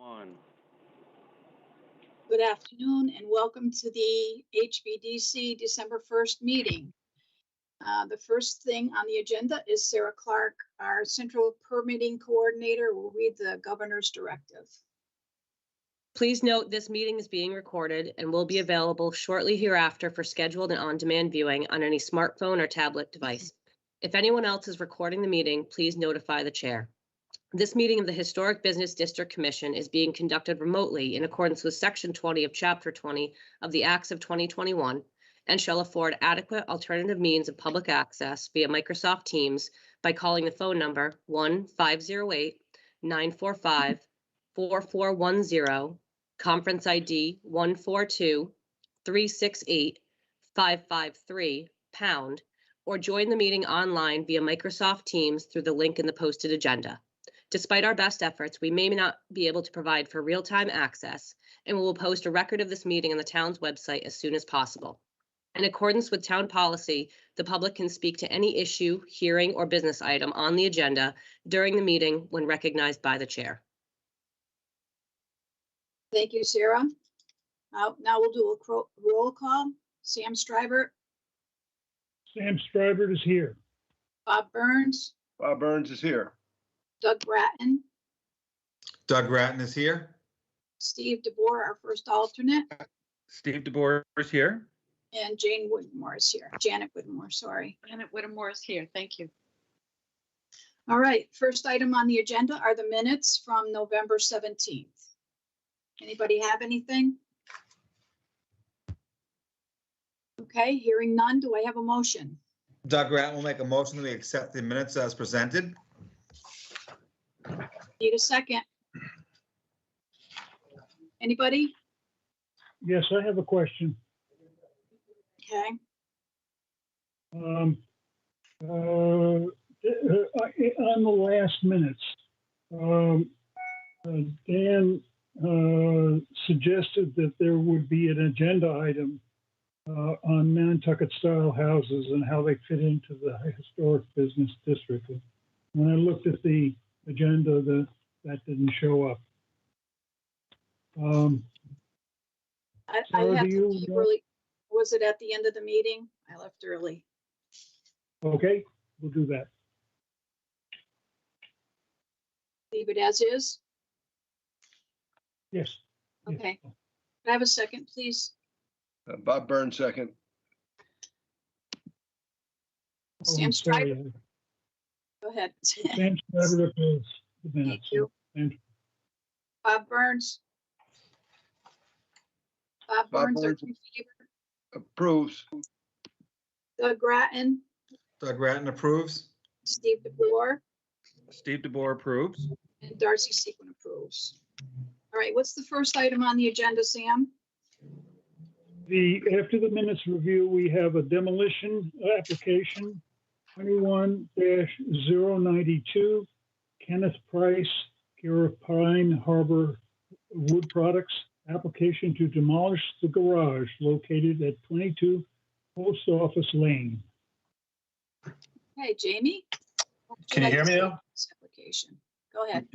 One. Good afternoon and welcome to the HVDC December 1st meeting. The first thing on the agenda is Sarah Clark, our Central Permitting Coordinator, will read the governor's directive. Please note this meeting is being recorded and will be available shortly hereafter for scheduled and on-demand viewing on any smartphone or tablet device. If anyone else is recording the meeting, please notify the chair. This meeting of the Historic Business District Commission is being conducted remotely in accordance with Section 20 of Chapter 20 of the Acts of 2021 and shall afford adequate alternative means of public access via Microsoft Teams by calling the phone number 1-508-945-4410, conference ID 142-368-553, pound, or join the meeting online via Microsoft Teams through the link in the posted agenda. Despite our best efforts, we may not be able to provide for real-time access, and we will post a record of this meeting on the town's website as soon as possible. In accordance with town policy, the public can speak to any issue, hearing, or business item on the agenda during the meeting when recognized by the chair. Thank you, Sarah. Now we'll do a roll call. Sam Stribert. Sam Stribert is here. Bob Burns. Bob Burns is here. Doug Bratton. Doug Bratton is here. Steve DeBoer, our first alternate. Steve DeBoer is here. And Jane Whitmore is here. Janet Whitmore, sorry. Janet Whitmore is here. Thank you. All right, first item on the agenda are the minutes from November 17th. Anybody have anything? Okay, hearing none, do I have a motion? Doug Bratton will make a motion that we accept the minutes as presented. Need a second? Anybody? Yes, I have a question. Okay. On the last minutes, Dan suggested that there would be an agenda item on Nantucket style houses and how they fit into the historic business district. When I looked at the agenda, that didn't show up. I have to leave early. Was it at the end of the meeting? I left early. Okay, we'll do that. Leave it as is? Yes. Okay. Can I have a second, please? Bob Burns, second. Sam Strider. Go ahead. Sam Strider approves the minutes. Thank you. Bob Burns. Bob Burns are in favor. Approves. Doug Bratton. Doug Bratton approves. Steve DeBoer. Steve DeBoer approves. And Darcy Sequin approves. All right, what's the first item on the agenda, Sam? After the minutes review, we have a demolition application, 21-092, Kenneth Price, care of Pine Harbor Wood Products, application to demolish the garage located at 22 Post Office Lane. Hey, Jamie. Can you hear me now? This application. Go ahead.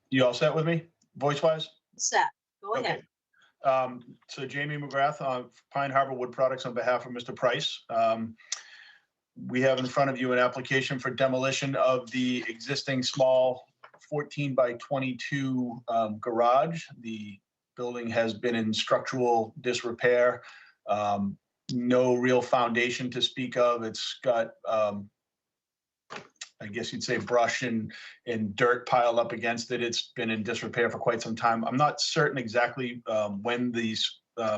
You all set with me, voice-wise? Set. Go ahead. So Jamie McGrath of Pine Harbor Wood Products on behalf of Mr. Price. We have in front of you an application for demolition of the existing small 14 by 22 garage. The building has been in structural disrepair. No real foundation to speak of. It's got, I guess you'd say, brush and dirt piled up against it. It's been in disrepair for quite some time. I'm not certain exactly when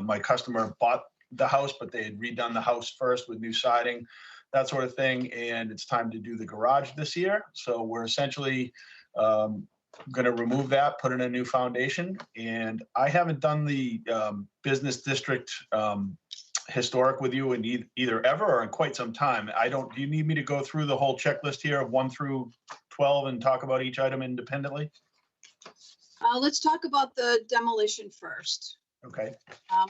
my customer bought the house, but they had redone the house first with new siding, that sort of thing. And it's time to do the garage this year. So we're essentially going to remove that, put in a new foundation. And I haven't done the business district historic with you in either ever or in quite some time. Do you need me to go through the whole checklist here of 1 through 12 and talk about each item independently? Let's talk about the demolition first. Okay.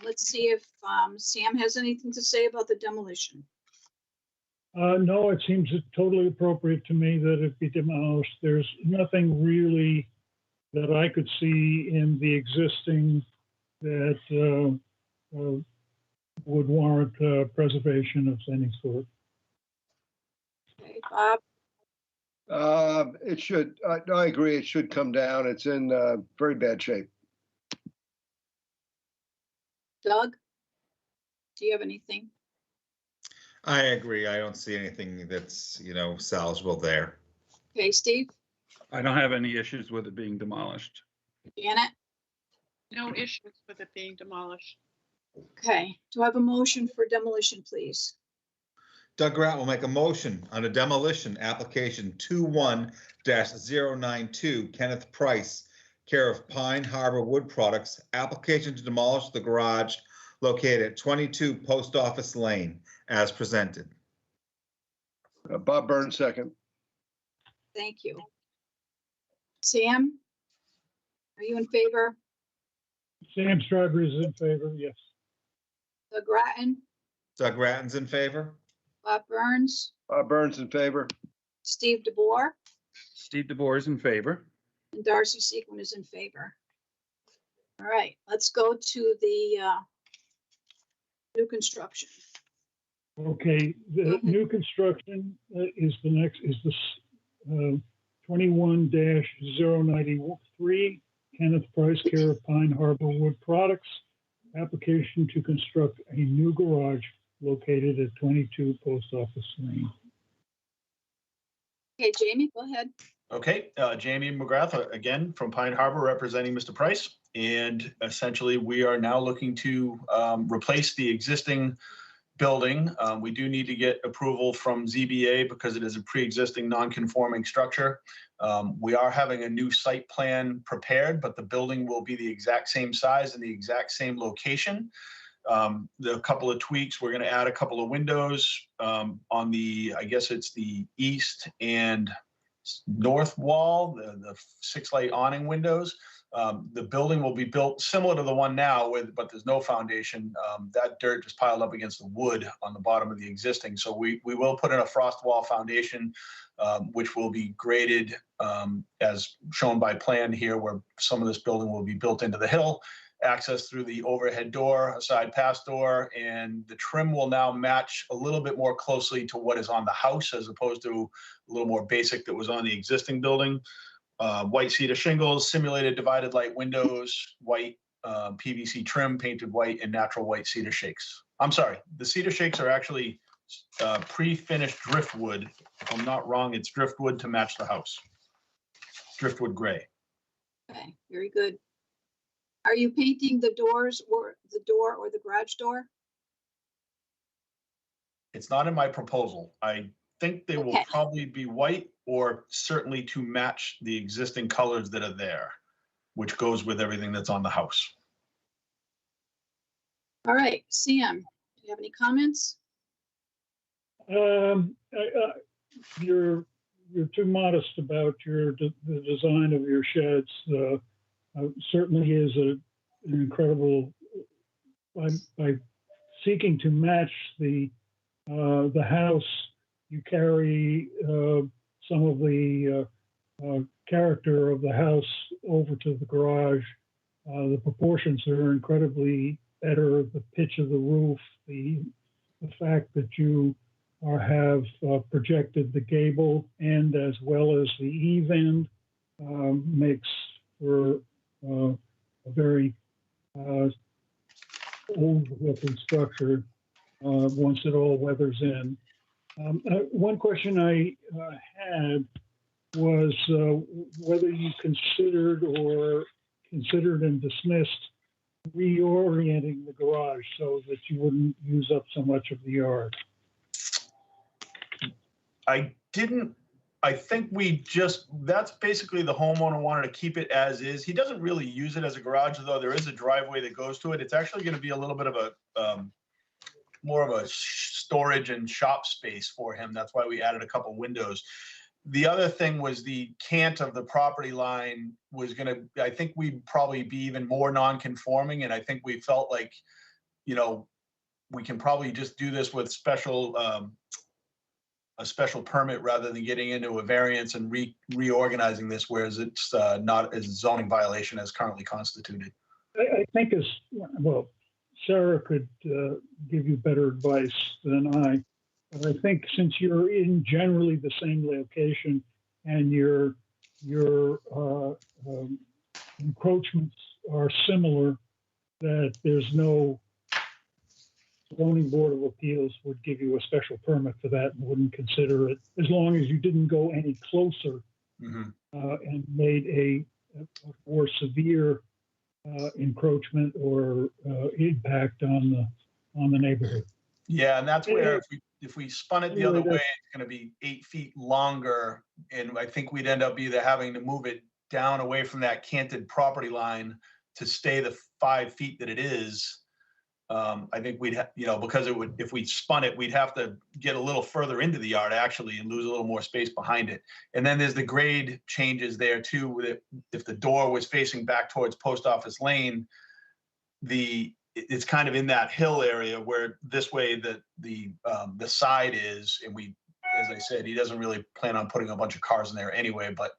Let's see if Sam has anything to say about the demolition. No, it seems totally appropriate to me that it be demolished. There's nothing really that I could see in the existing that would warrant preservation of any sort. Okay, Bob, It should, I agree, it should come down. It's in very bad shape. Doug? Do you have anything? I agree. I don't see anything that's, salvageable there. Okay, Steve, I don't have any issues with it being demolished. Janet? No issues with it being demolished. Okay, do I have a motion for demolition, please? Doug Grant will make a motion on a demolition application 21-092 Kenneth Price, care of Pine Harbor Wood Products, application to demolish the garage located at 22 Post Office Lane as presented. Bob Burns, second. Thank you. Sam? Are you in favor? Sam Stryber is in favor, yes. Doug Grattan? Doug Ratten's in favor. Bob Burns? Bob Burns in favor. Steve DeBoer? Steve DeBoer is in favor. And Darcy Sequin is in favor. All right, let's go to the new construction. Okay, the new construction is the next, is this 21-093 Kenneth Price, care of Pine Harbor Wood Products, application to construct a new garage located at 22 Post Office Lane. Okay, Jamie, go ahead. Okay, Jamie McGrath, again, from Pine Harbor, representing Mr. Price. And essentially, we are now looking to replace the existing building. We do need to get approval from ZBA because it is a pre-existing non-conforming structure. We are having a new site plan prepared, but the building will be the exact same size and the exact same location. The couple of tweaks, we're going to add a couple of windows on the, I guess it's the east and north wall, the 6-light awning windows. The building will be built similar to the one now, but there's no foundation. That dirt just piled up against the wood on the bottom of the existing. So we will put in a frost wall foundation, which will be graded as shown by plan here, where some of this building will be built into the hill, access through the overhead door, a side pass door, and the trim will now match a little bit more closely to what is on the house as opposed to a little more basic that was on the existing building. White cedar shingles, simulated divided light windows, white PVC trim painted white, and natural white cedar shakes. I'm sorry, the cedar shakes are actually pre-finished driftwood. If I'm not wrong, it's driftwood to match the house. Driftwood gray. Okay, very good. Are you painting the doors or the door or the garage door? It's not in my proposal. I think they will Okay. probably be white or certainly to match the existing colors that are there, which goes with everything that's on the house. All right, Sam, do you have any comments? You're too modest about the design of your sheds. Certainly is an incredible, by seeking to match the house, you carry some of the character of the house over to the garage. The proportions are incredibly better. The pitch of the roof, the fact that you have projected the gable end as well as the eave end makes for a very old-looking structure once it all weathers in. One question I had was whether you considered and dismissed reorienting the garage so that you wouldn't use up so much of the yard. I didn't. I think that's basically the homeowner wanted to keep it as is. He doesn't really use it as a garage, though there is a driveway that goes to it. It's actually going to be a little bit of a, more of a storage and shop space for him. That's why we added a couple windows. The other thing was the cant of the property line was going to, I think we'd probably be even more non-conforming. And I think we felt like, we can probably just do this with special, a special permit rather than getting into a variance and reorganizing this, whereas it's not a zoning violation as currently constituted. I think well, Sarah could give you better advice than I. But I think since you're in generally the same location and your encroachments are similar, that there's no zoning board of appeals would give you a special permit for that and wouldn't consider it, as long as you didn't go any closer and made a more severe encroachment or impact on the neighborhood. Yeah, and that's where if we spun it the other way, it's going to be 8 feet longer, and I think we'd end up either having to move it down away from that canted property line to stay the 5 feet that it is. I think we'd because it would, if we spun it, we'd have to get a little further into the yard actually and lose a little more space behind it. And then there's the grade changes there too. With if the door was facing back towards Post Office Lane, it's kind of in that hill area where this way the side is, and as I said, he doesn't really plan on putting a bunch of cars in there anyway, but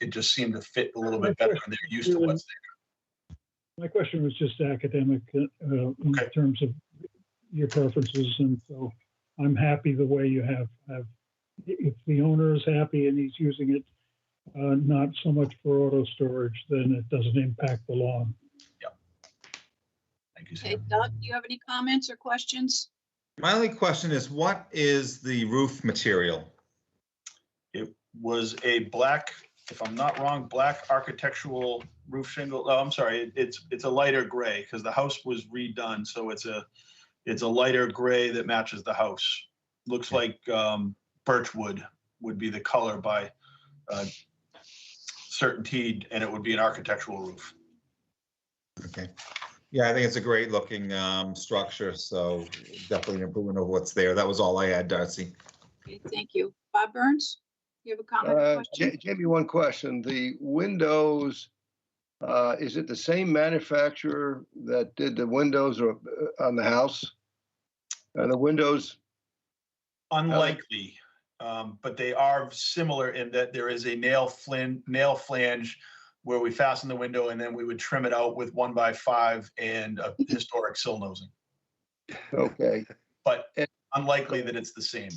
it just seemed to fit a little bit better, and they're used to what's there. My question was just academic in terms of your preferences, and so I'm happy the way you have. If the owner is happy and he's using it not so much for auto storage, then it doesn't impact the lawn. Yep. Thank you, Okay, Sam. Doug, do you have any comments or questions? My only question is, what is the roof material? It was a black, if I'm not wrong, black architectural roof shingle. Oh, I'm sorry. It's a lighter gray because the house was redone. So it's a lighter gray that matches the house. Looks like birchwood would be the color by certainty, and it would be an architectural roof. Okay. Yeah, I think it's a great looking structure. So definitely an improvement over what's there. That was all I had, Darcy. Okay, thank you. Bob Burns, you have a comment or question? Jamie, one question. The windows, is it the same manufacturer that did the windows on the house? The windows? Unlikely, but they are similar in that there is a nail flange where we fasten the window and then we would trim it out with 1x5 and a historic sill nosing. Okay. But unlikely that it's the same.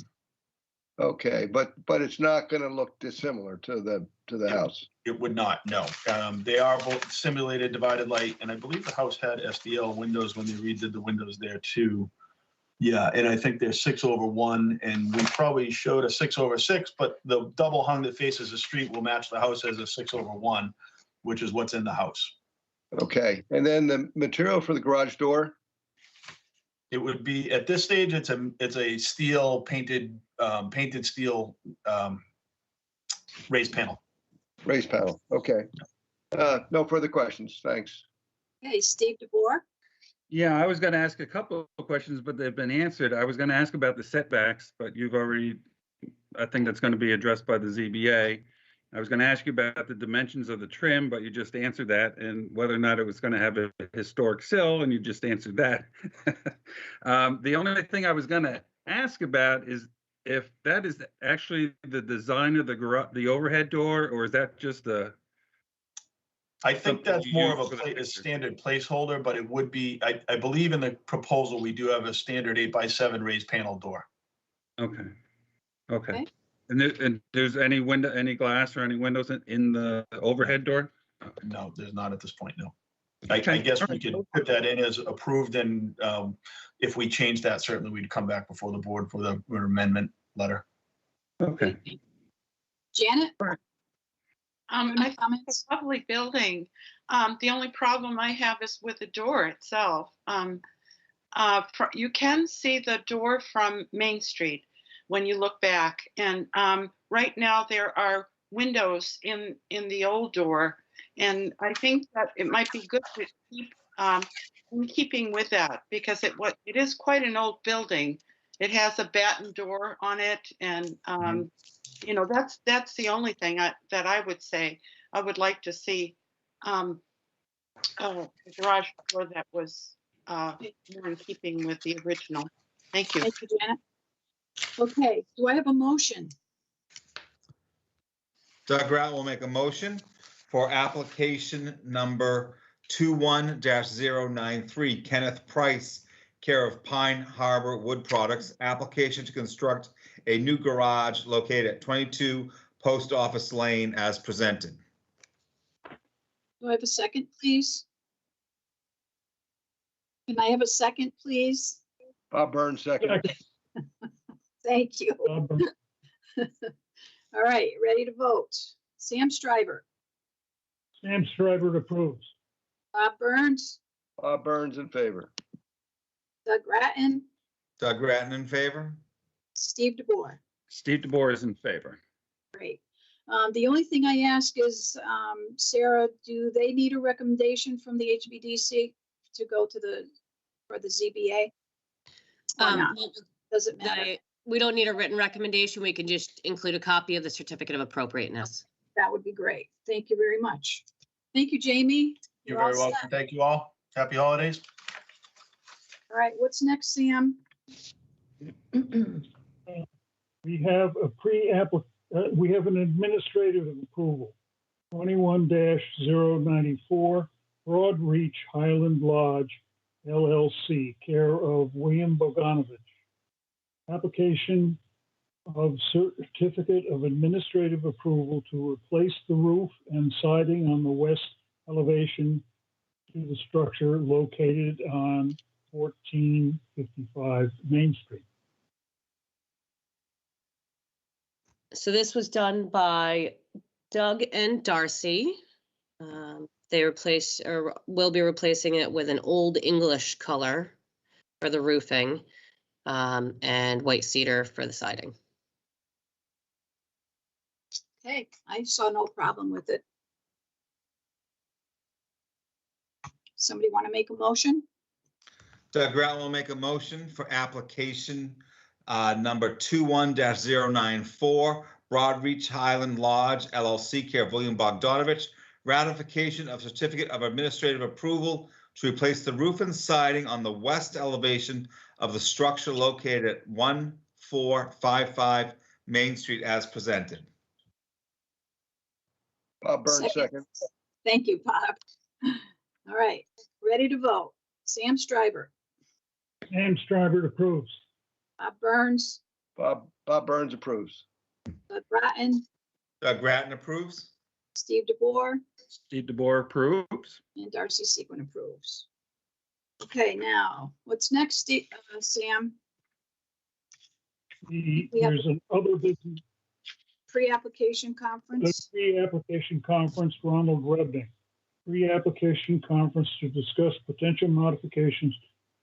Okay, but it's not going to look dissimilar to the house. It would not, no. They are both simulated divided light, and I believe the house had SDL windows when they redid the windows there too. Yeah, and I think they're 6/1, and we probably showed a 6/6, but the double hung that faces the street will match the house as a 6/1, which is what's in the house. Okay, and then the material for the garage door? It would be, at this stage, it's a steel painted steel raised panel. Raised panel, okay. No further questions, thanks. Okay, Steve DeBoer. Yeah, I was going to ask a couple of questions, but they've been answered. I was going to ask about the setbacks, but you've already, I think that's going to be addressed by the ZBA. I was going to ask you about the dimensions of the trim, but you just answered that, and whether or not it was going to have a historic sill, and you just answered that. The only thing I was going to ask about is if that is actually the design of the overhead door, or is that just a... I think that's you more use of for the a picture. standard placeholder, but it would be, I believe in the proposal, we do have a standard 8x7 raised panel door. Okay. Okay. Okay. And there's any window, any glass or any windows in the overhead door? No, there's not at this point, no. I Okay. guess we could put that in as approved, and if we change that, certainly we'd come back before the board for the amendment letter. Okay. Janet? I Any think comments? it's a lovely building. The only problem I have is with the door itself. You can see the door from Main Street when you look back, and right now there are windows in the old door, and I think that it might be good to keep in keeping with that, because it is quite an old building. It has a batten door on it, and you know, that's the only thing that I would say. I would like to see a garage door that was more in keeping with the original. Thank you. Thank you, Janet. Okay, do I have a motion? Doug Grant will make a motion for application number 21-093, Kenneth Price, care of Pine Harbor Wood Products, application to construct a new garage located at 22 Post Office Lane as presented. Do I have a second, please? Can I have a second, please? Bob Burns, second. Thank you. Bob Burns. All right, ready to vote. Sam Stryver, Sam Stryver approves. Bob Burns, Bob Burns in favor. Doug Grattan, Doug Grattan in favor? Steve DeBoer. Steve DeBoer is in favor. Great. The only thing I ask is, Sarah, do they need a recommendation from the HBDC to go to for the ZBA? Or not? Does it matter? We don't need a written recommendation. We can just include a copy of the certificate of appropriateness. That would be great. Thank you very much. Thank you, Jamie. You're all very welcome. set. Thank you all. Happy holidays. All right, what's next, Sam? We have we have an administrative approval, 21-094, Broadreach Highland Lodge LLC, care of William Boganovic. Application of certificate of administrative approval to replace the roof and siding on the west elevation to the structure located on 1455 Main Street. So this was done by Doug and Darcy. They replaced or will be replacing it with an Old English color for the roofing, and white cedar for the siding. Okay, I saw no problem with it. Somebody want to make a motion? Doug Grant will make a motion for application number 21-094, Broadreach Highland Lodge LLC, care of William Bogdanovich, ratification of certificate of administrative approval to replace the roof and siding on the west elevation of the structure located at 1455 Main Street as presented. Bob Burns, second. Thank you, Bob. All right, ready to vote. Sam Stryver, Sam Stryver approves. Bob Burns, Bob Burns approves. Doug Grattan, Doug Grattan approves. Steve DeBoer, Steve DeBoer approves. and Darcy Sequin approves. Okay, now, what's next, Sam? We have- There's an other business, Pre-application the conference? pre-application conference, Ronald Rebnick. Pre-application conference to discuss potential modifications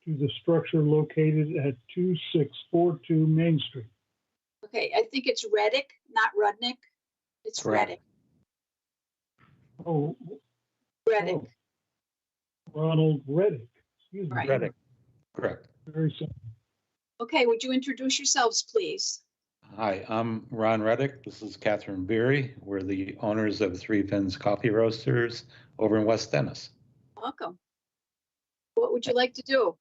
to the structure located at 2642 Main Street. Okay, I think it's Reddick, not Rudnick. It's Correct. Reddick. Oh, Reddick. Ronald Reddick. Excuse me. Right. Reddick. Correct. Very simple. Okay, would you introduce yourselves, please? Hi, I'm Ron Reddick. This is Catherine Beery. We're the owners of Three Fins Coffee Roasters over in West Dennis. Welcome. What would you like to do?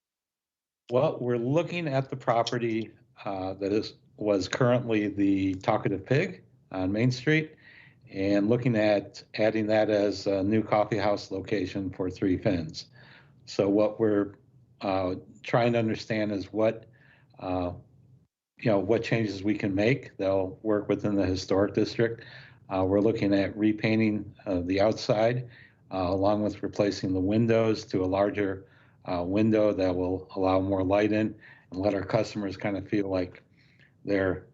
Well, we're looking at the property that was currently the Talkative Pig on Main Street and looking at adding that as a new coffee house location for Three Fins. So what we're trying to understand is what changes we can make. They'll work within the historic district. We're looking at repainting the outside along with replacing the windows to a larger window that will allow more light in and let our customers kind of feel like they're,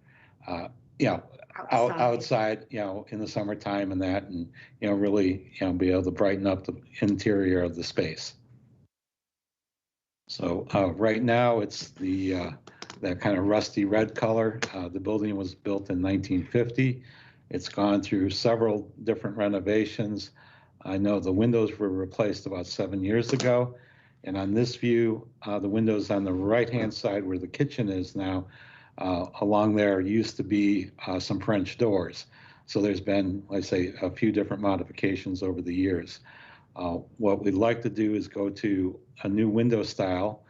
outside, in the summertime and that, and, really, be able to brighten up the interior of the space. So right now it's that kind of rusty red color. The building was built in 1950. It's gone through several different renovations. I know the windows were replaced about 7 years ago. And on this view, the windows on the right-hand side where the kitchen is now, along there used to be some French doors. So there's been, let's say, a few different modifications over the years. What we'd like to do is go to a new window style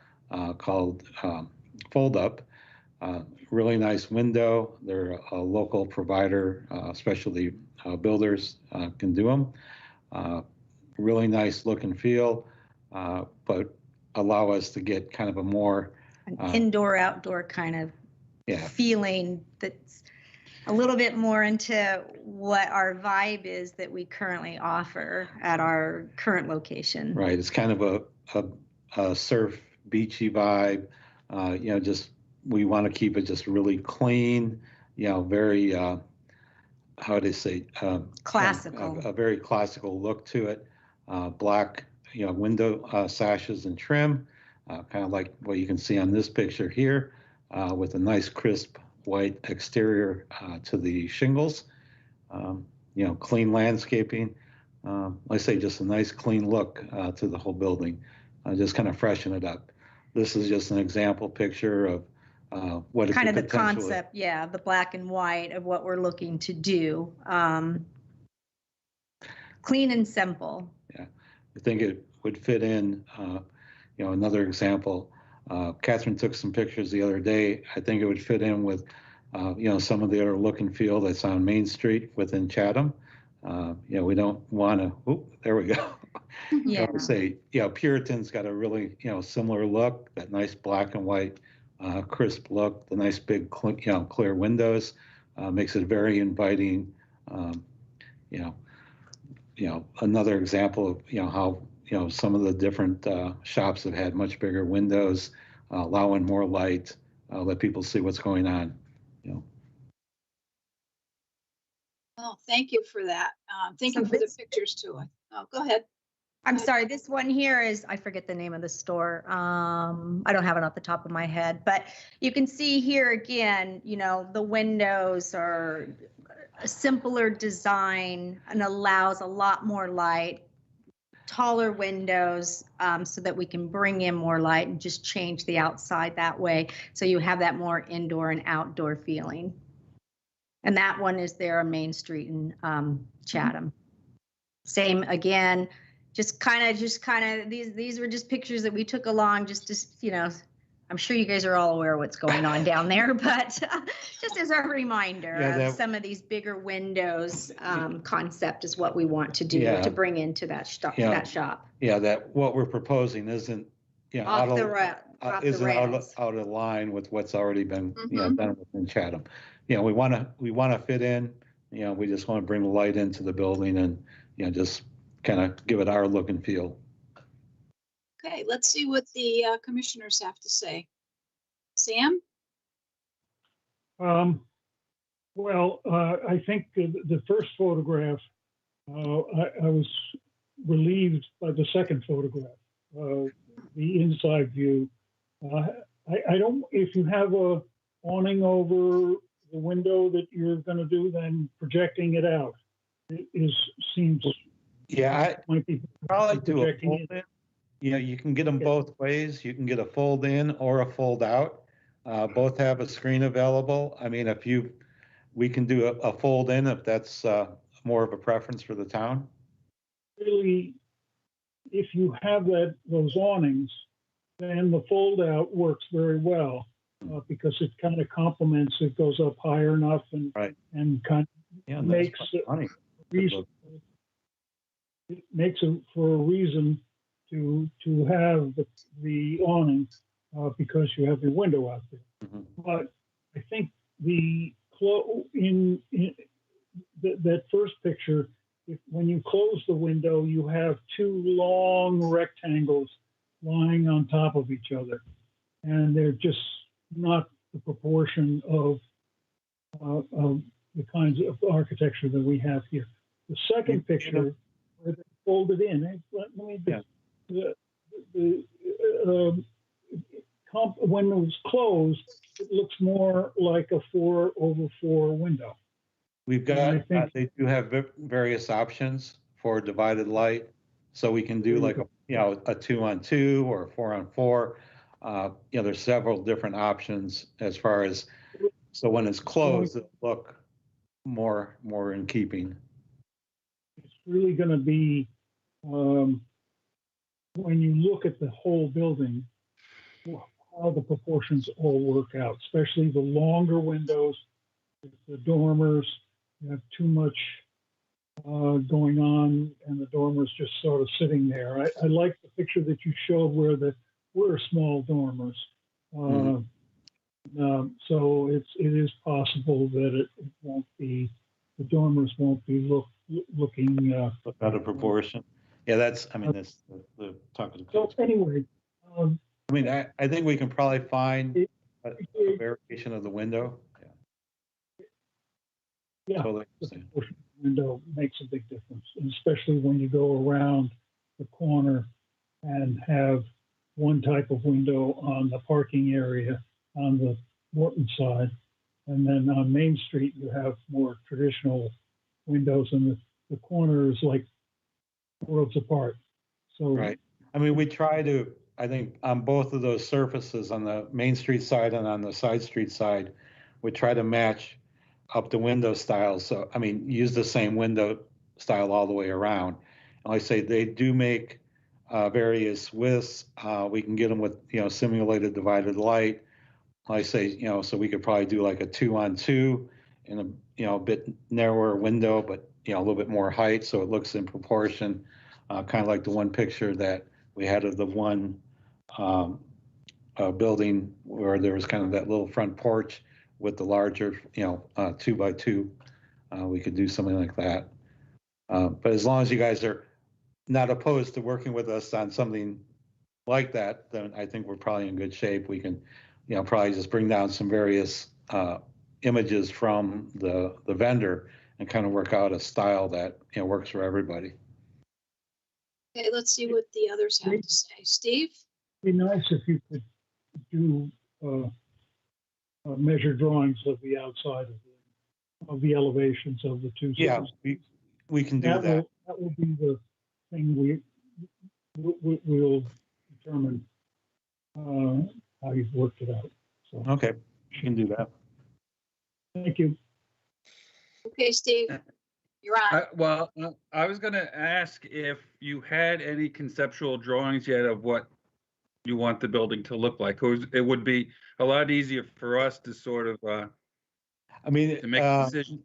called fold up. Really nice window. They're a local provider, specialty builders can do them. Really nice look and feel, but allow us to get kind of a more An indoor, outdoor kind of yeah. feeling that's a little bit more into what our vibe is that we currently offer at our current location. Right. It's kind of a surf beachy vibe. Just we want to keep it just really clean. Very how do you say Classical. A very classical look to it. Black window sashes and trim, kind of like what you can see on this picture here, with a nice crisp white exterior to the shingles. Clean landscaping. Like I say, just a nice clean look to the whole building. Just kind of freshen it up. This is just an example picture of what it Kind of could the potentially- concept, yeah, the black and white of what we're looking to do. Clean and simple. Yeah, I think it would fit in. Another example. Catherine took some pictures the other day. I think it would fit in with, some of the other look and feel that's on Main Street within Chatham. We don't want to. Oh, there we go. Yeah. I would say, Puritan's got a really, similar look. That nice black and white, crisp look. The nice big, clear windows makes it very inviting. Another example of how some of the different shops have had much bigger windows, allowing more light, let people see what's going on. Well, thank you for that. Thank So you for the this- pictures too. Oh, go ahead. I'm sorry, this one here is, I forget the name of the store. I don't have it off the top of my head, but you can see here again, the windows are a simpler design and allows a lot more light, taller windows, so that we can bring in more light and just change the outside that way. So you have that more indoor and outdoor feeling. And that one is there on Main Street in Chatham. Same again, just kind of these were just pictures that we took along just to, I'm sure you guys are all aware of what's going on down there, but just as a reminder of some of these bigger windows concept is what we want to do to bring into that shop. Yeah, that what we're proposing isn't, Off the rails. out of line with what's already been done within Chatham. We want to fit in. We just want to bring the light into the building and just kind of give it our look and feel. Okay, let's see what the commissioners have to say. Sam? Well, I think the first photograph, I was relieved by the second photograph, the inside view. I don't, if you have a awning over the window that you're going to do, then projecting it out seems. Yeah, might be probably do a projecting fold it. in. You can get them both ways. You can get a fold in or a fold out. Both have a screen available. I mean, we can do a fold in if that's more of a preference for the town. Really, if you have those awnings, then the fold out works very well because it kind of complements. It goes up higher enough and kind of makes reason. It makes it for a reason to have the awning because you have your window out there. Mm-hmm. But I think in that first picture, when you close the window, you have two long rectangles lying on top of each other, and they're just not the proportion of the kinds of architecture that we have here. The second picture, where they folded in, when it was closed, it looks more like a 4/4 window. We've got, they do have various options for divided light. So we can do like a 2-on-2 or a 4-on-4. There's several different options as far as, so when it's closed, it'll look more in keeping. It's really going to be, when you look at the whole building, how the proportions all work out, especially the longer windows, the dormers. You have too much going on, and the dormers just sort of sitting there. I like the picture that you showed where there were small dormers. So it is possible that it won't be, the dormers won't be looking out of proportion. Yeah, that's, I mean, that's the talk of the. So anyway, I mean, I think we can probably find a variation of the window. Yeah, Totally the understand. proportion of the window makes a big difference, and especially when you go around the corner and have one type of window on the parking area on the Morton side, and then on Main Street you have more traditional windows, and the corner is like worlds apart. So Right. I mean, we try to, I think, on both of those surfaces, on the Main Street side and on the side street side, we try to match up the window styles. So, I mean, use the same window style all the way around. And like I say, they do make various widths. We can get them with, simulated divided light. Like I say, so we could probably do like a 2-on-2 in a, a bit narrower window, but, a little bit more height. So it looks in proportion, kind of like the one picture that we had of the one building where there was kind of that little front porch with the larger, 2x2. We could do something like that. But as long as you guys are not opposed to working with us on something like that, then I think we're probably in good shape. We can, probably just bring down some various images from the vendor and kind of work out a style that, works for everybody. Okay, let's see what the others have to say. Steve? it'd be nice if you could do measure drawings of the outside of the elevations of the two. Yeah, we can do that. That will be the thing we'll determine how you've worked it out. So, Okay, we can do that. thank you. Okay, Steve, you're on. I was going to ask if you had any conceptual drawings yet of what you want the building to look like. It would be a lot easier for us to sort of I mean, to make a decision.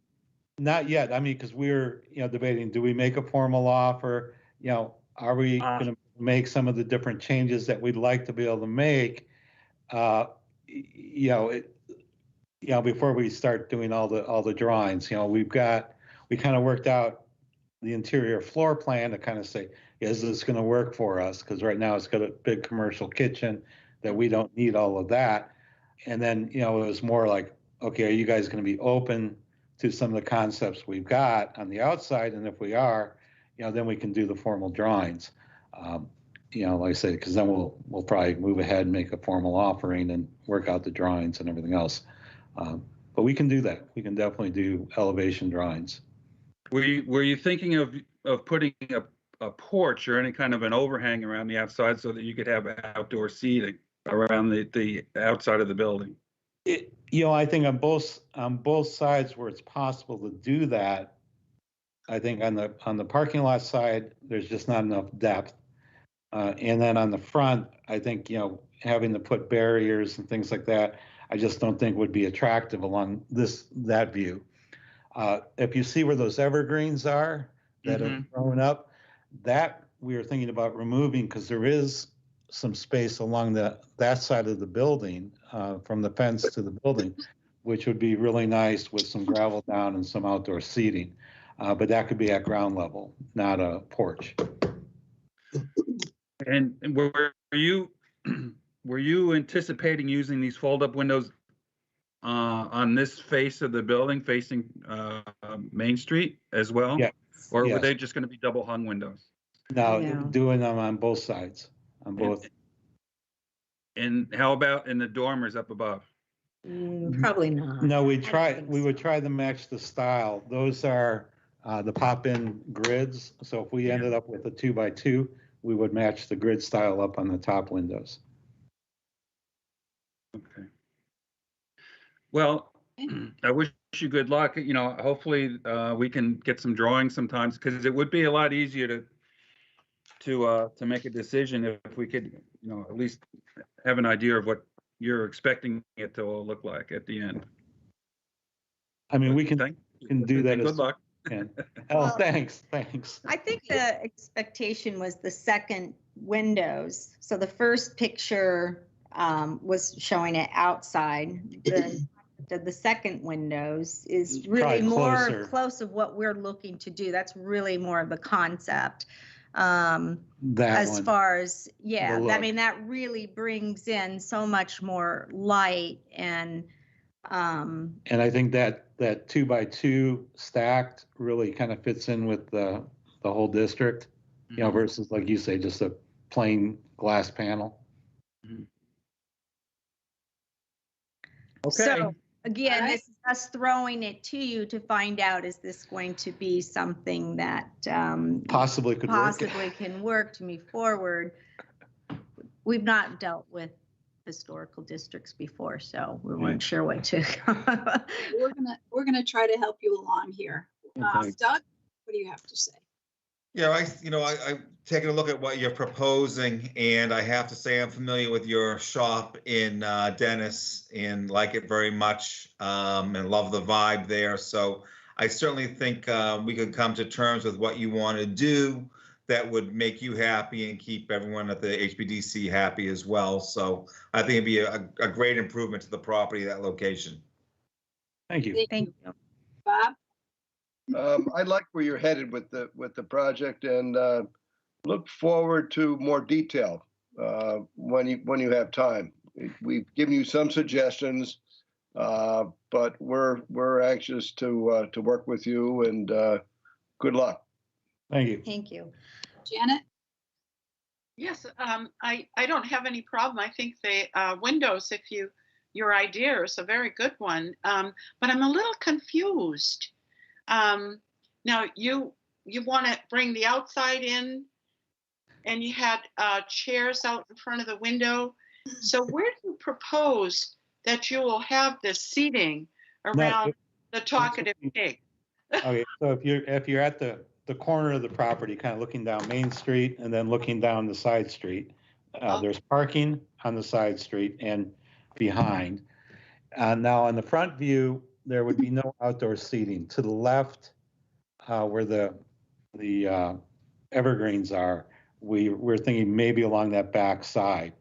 Not yet. I mean, because we're, debating, do we make a formal offer? Are we going to make some of the different changes that we'd like to be able to make? Before we start doing all the drawings, we kind of worked out the interior floor plan to kind of say, is this going to work for us? Because right now it's got a big commercial kitchen that we don't need all of that. And then, it was more like, okay, are you guys going to be open to some of the concepts we've got on the outside? And if we are, then we can do the formal drawings. Like I said, because then we'll probably move ahead and make a formal offering and work out the drawings and everything else. But we can do that. We can definitely do elevation drawings. Were you thinking of putting a porch or any kind of an overhang around the outside so that you could have outdoor seating around the outside of the building? I think on both sides where it's possible to do that, I think on the parking lot side, there's just not enough depth. And then on the front, I think, having to put barriers and things like that, I just don't think would be attractive along that view. If you see where those evergreens are that have grown up, that we are thinking about removing because there is some space along that side of the building, from the fence to the building, which would be really nice with some gravel down and some outdoor seating. But that could be at ground level, not a porch. And were you anticipating using these fold-up windows on this face of the building facing Main Street as well? Yeah. Or Yes. were they just going to be double hung windows? No, No. doing them on both sides, on both. And how about in the dormers up above? Probably not. No, we think would so. try to match the style. Those are the pop-in grids. So if we ended up with a 2x2, we would match the grid style up on the top windows. Okay. Well, I wish you good luck. Hopefully we can get some drawings sometimes because it would be a lot easier to make a decision if we could, at least have an idea of what you're expecting it to all look like at the end. I mean, we can do that. And good as- luck. and- Oh, Well, thanks. I think the expectation was the second windows. So the first picture was showing it outside. The second windows is really Probably more closer. close of what we're looking to do. That's really more of the concept. That As one. far as, yeah, The I look. mean, that really brings in so much more light and, And I think that 2x2 stacked really kind of fits in with the whole district, you know, versus like you say, just a plain glass panel. Okay. so again, All right. this is us throwing it to you to find out, is this going to be something that Possibly could work. possibly can work to move forward? We've not dealt with historical districts before, so we weren't sure what to. We're gonna try to help you along here. Okay. Doug, what do you have to say? Yeah, I'm taking a look at what you're proposing, and I have to say I'm familiar with your shop in Dennis and like it very much, and love the vibe there. So I certainly think we could come to terms with what you want to do that would make you happy and keep everyone at the HBDC happy as well. So I think it'd be a great improvement to the property, that location. Thank you. Thank you. Bob? I like where you're headed with the project, and look forward to more detail when you have time. We've given you some suggestions, but we're anxious to work with you, and good luck. Thank you. Thank you. Janet? Yes, I don't have any problem. I think the windows, your idea is a very good one, but I'm a little confused. Now you want to bring the outside in, and you had chairs out in front of the window. So where do you propose that you will have this seating around the talkative pig? Okay, so if you're at the corner of the property, kind of looking down Main Street and then looking down the side street, there's parking on the side street and behind. Now on the front view, there would be no outdoor seating. To the left, where the evergreens are, we're thinking maybe along that back side.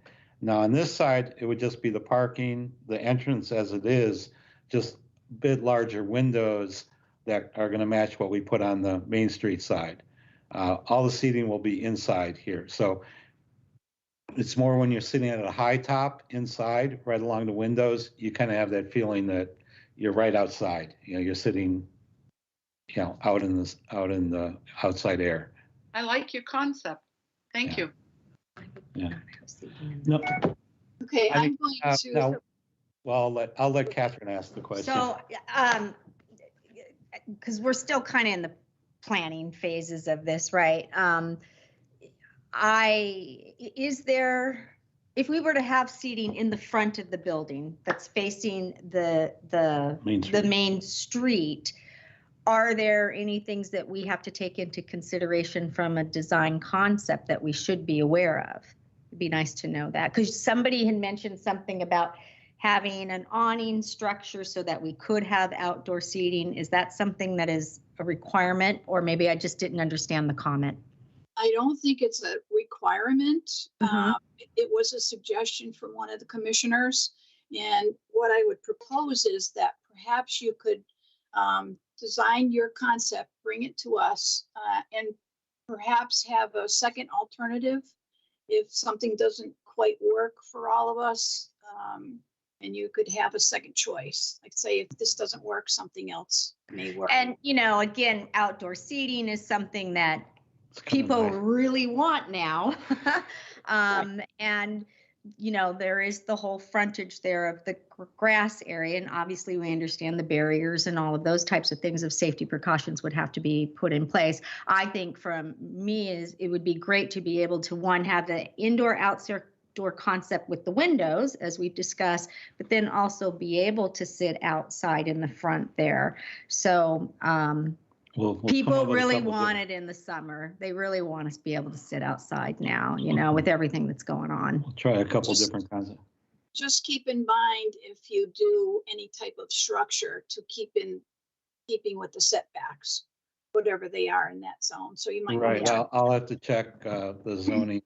Now on this side, it would just be the parking, the entrance as it is, just a bit larger windows that are going to match what we put on the Main Street side. All the seating will be inside here. So it's more when you're sitting at a high top inside, right along the windows, you kind of have that feeling that you're right outside. You know, you're sitting, you know, out in the outside air. I like your concept. Thank you. Yeah. No. Okay, I I'm think, going to. no. Well, I'll let Catherine ask the question. So, because we're still kind of in the planning phases of this, right? If we were to have seating in the front of the building that's facing the main street, are there any things that we have to take into consideration from a design concept that we should be aware of? It'd be nice to know that, because somebody had mentioned something about having an awning structure so that we could have outdoor seating. Is that something that is a requirement, or maybe I just didn't understand the comment? I don't think it's a requirement. Mhm. It was a suggestion from one of the commissioners. And what I would propose is that perhaps you could design your concept, bring it to us, and perhaps have a second alternative if something doesn't quite work for all of us. And you could have a second choice. Like, say, if this doesn't work, something else may work. And, you know, again, outdoor seating is something that people really want now. And, you know, there is the whole frontage there of the grass area. And obviously we understand the barriers and all of those types of things of safety precautions would have to be put in place. I think from me it would be great to be able to, one, have the indoor outdoor concept with the windows, as we've discussed, but then also be able to sit outside in the front there. So We'll come people up with a really couple want it in the summer. They really want us to be able to sit outside now, you know, with everything that's going on. We'll try a couple different concepts. just keep in mind if you do any type of structure to keeping with the setbacks, whatever they are in that zone. So you might. wanna Right, check. I'll have to check the zoning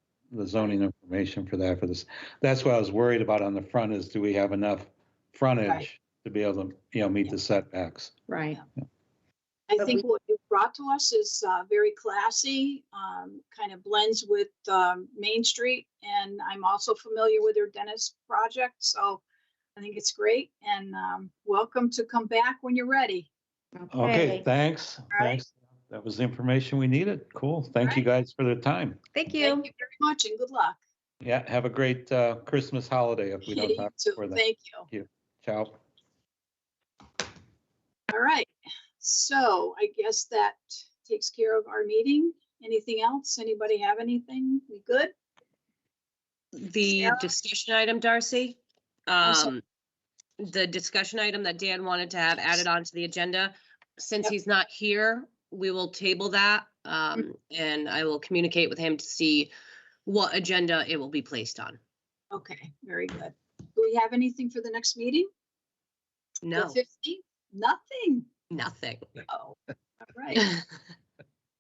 information for that, That's what I was worried about on the front is, do we have enough frontage to be able to, meet the setbacks? Right. I think what you brought to us is very classy, kind of blends with Main Street. And I'm also familiar with your dentist project. So I think it's great. And welcome to come back when you're ready. Okay, thanks. right. Thanks. That was the information we needed. Cool. Thank you guys for the time. Thank Thank you. you very much and good luck. Yeah, have a great Christmas holiday if we don't You talk too. before then. Thank you. Ciao. All right. So I guess that takes care of our meeting. Anything else? Anybody have anything? We good? The Sarah? discussion item, Darcy, I'm sorry. the discussion item that Dan wanted to have added onto the agenda, since Yep. he's not here, we will table that. And I will communicate with him to see what agenda it will be placed on. Okay, very good. Do we have anything for the next meeting? No, The 15th? Nothing. nothing. Oh, all right.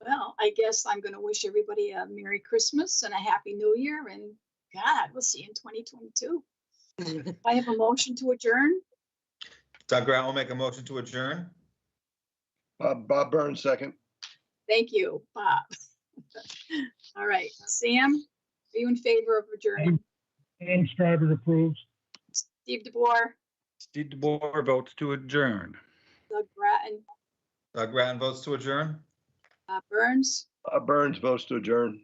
Well, I guess I'm going to wish everybody a Merry Christmas and a Happy New Year. And God, we'll see you in 2022. I have a motion to adjourn. Doug Grant will make a motion to adjourn. Bob Burns, second. Thank you, Bob. All right, Sam, are you in favor of adjourning? James Stryber approves. Steve DeBoer, Steve DeBoer votes to adjourn. Doug Bratton, Doug Grant votes to adjourn. Burns, Bob Burns votes to adjourn.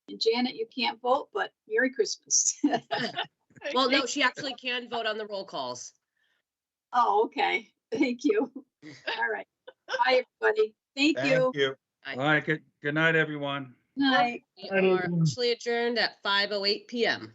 and Janet, you can't vote, but Merry Christmas. Well, no, she actually can vote on the roll calls. Oh, okay. Thank you. All right. Bye, everybody. Thank you. Thank you. All right, good night, everyone. Night. We are actually adjourned at 5:08 PM.